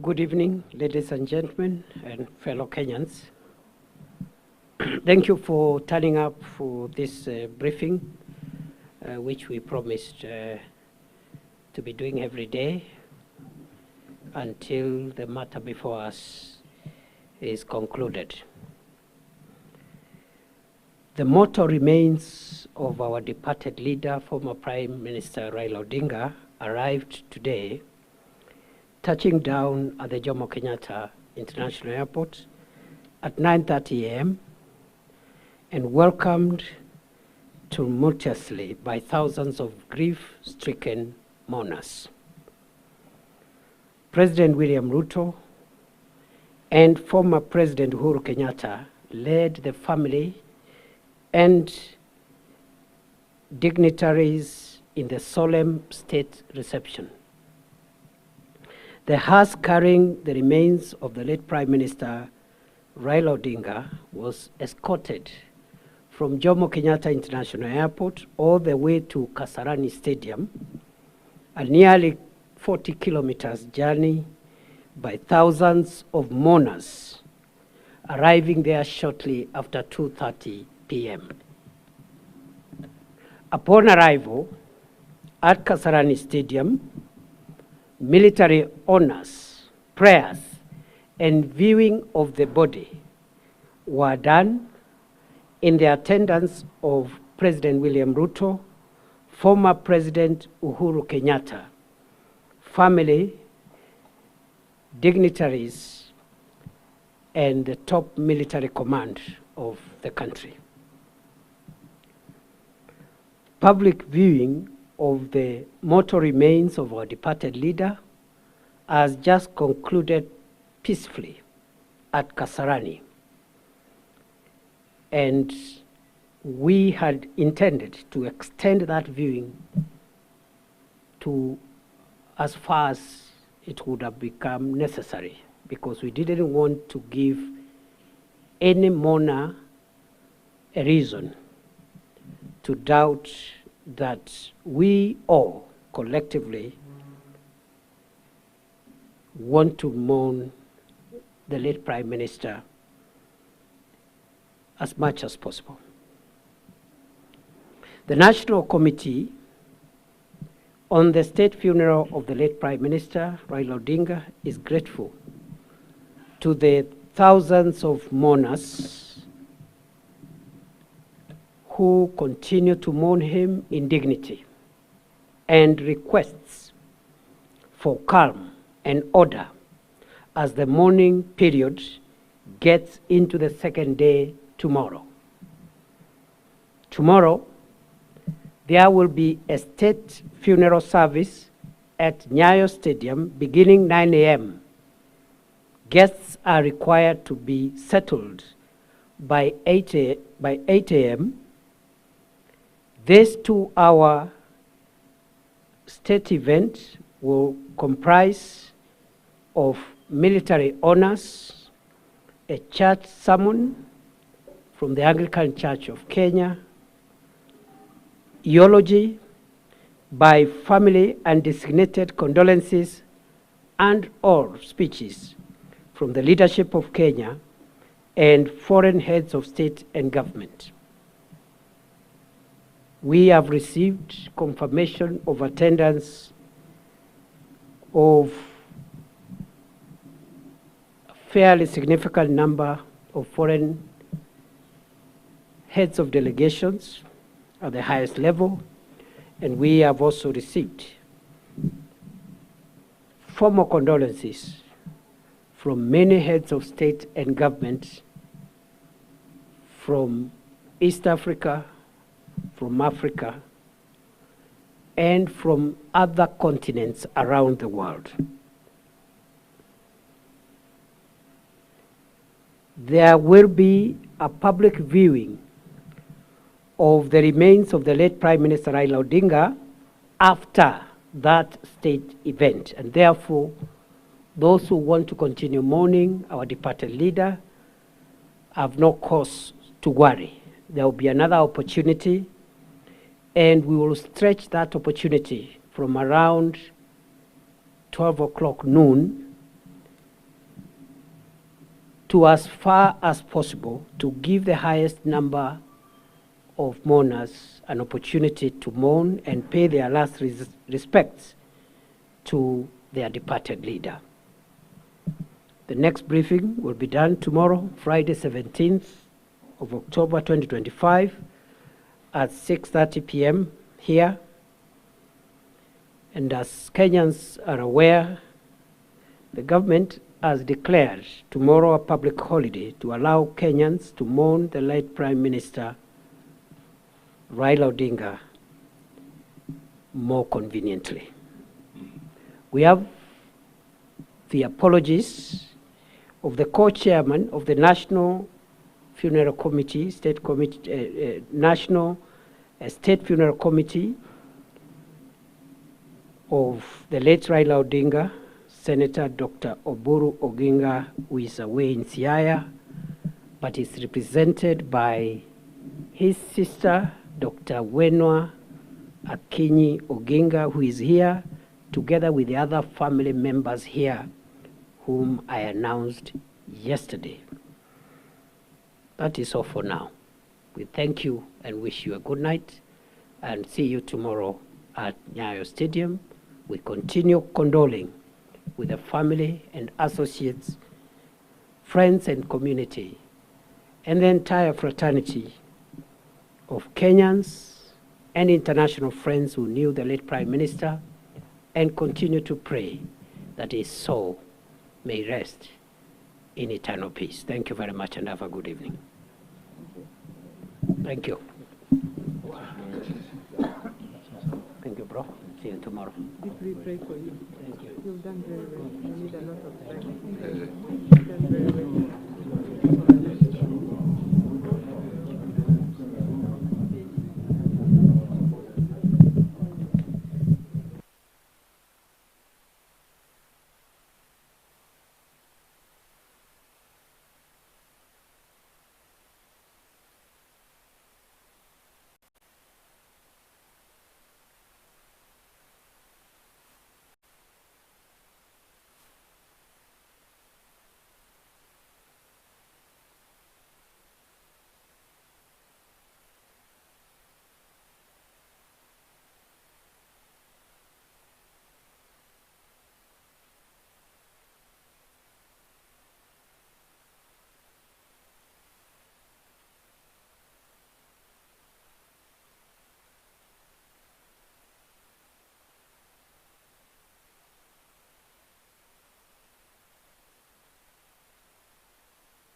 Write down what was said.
Good evening, ladies and gentlemen, and fellow Kenyans. Thank you for turning up for this briefing, which we promised to be doing every day until the matter before us is concluded. The mortal remains of our departed leader, former Prime Minister Raila Odinga, arrived today, touching down at the Kenyatta International Airport at 9:30 a.m. and welcomed tumultuously by thousands of grief-stricken mourners. President William Ruto and former President Uhuru Kenyatta led the family and dignitaries in the solemn state reception. The hearse carrying the remains of the late Prime Minister Raila Odinga was escorted from Jomo Kenyatta International Airport all the way to Kasarani Stadium, a nearly 40 kilometers journey by thousands of mourners, arriving there shortly after 2:30 p.m. Upon arrival at Kasarani Stadium, military honors, prayers, and viewing of the body were done in the attendance of President William Ruto, former President Uhuru Kenyatta, family, dignitaries, and the top military command of the country. Public viewing of the mortal remains of our departed leader has just concluded peacefully at Kasarani. And we had intended to extend that viewing to as far as it would have become necessary, because we didn't want to give any mourner a reason to doubt that we all collectively want to mourn the late Prime Minister as much as possible. The National Committee on the State Funeral of the late Prime Minister Raila Odinga is grateful to the thousands of mourners who continue to mourn him in dignity, and requests for calm and order as the mourning period gets into the second day tomorrow. Tomorrow, there will be a state funeral service at Nyayo Stadium beginning 9 a.m. Guests are required to be settled by 8 a.m. This 2-hour state event will comprise of military honors, a church sermon from the Anglican Church of Kenya, eulogy by family and designated condolences, and or speeches from the leadership of Kenya and foreign heads of state and government. We have received confirmation of attendance of a fairly significant number of foreign heads of delegations at the highest level, and we have also received formal condolences from many heads of state and government from East Africa, from Africa, and from other continents around the world. There will be a public viewing of the remains of the late Prime Minister Raila Odinga after that state event, and therefore those who want to continue mourning our departed leader have no cause to worry. there will be another opportunity, and we will stretch that opportunity from around 12 o'clock noon to as far as possible to give the highest number of mourners an opportunity to mourn and pay their last respects to their departed leader. The next briefing will be done tomorrow, Friday 17th of October 2025 at 6:30 p.m. here. And as Kenyans are aware, the government has declared tomorrow a public holiday to allow Kenyans to mourn the late Prime Minister Raila Odinga more conveniently. We have the apologies of the co-chairman of the National Funeral Committee, National State Funeral Committee of the late Raila Odinga, Senator Dr. Oburu Oginga, who is away in Siaya, but is represented by his sister, Dr. Wenwa Akinyi Oginga, who is here, together with the other family members here, whom I announced yesterday. That is all for now. We thank you and wish you a good night, and see you tomorrow at Nyayo Stadium. We continue condoling with the family and associates, friends and community, and the entire fraternity of Kenyans and international friends who knew the late Prime Minister, and continue to pray that his soul may rest in eternal peace. Thank you very much and have a good evening. Thank you. Thank you, bro. See you tomorrow. We pray for you. Thank you. You've done very well. You need a lot of time. You've done very well.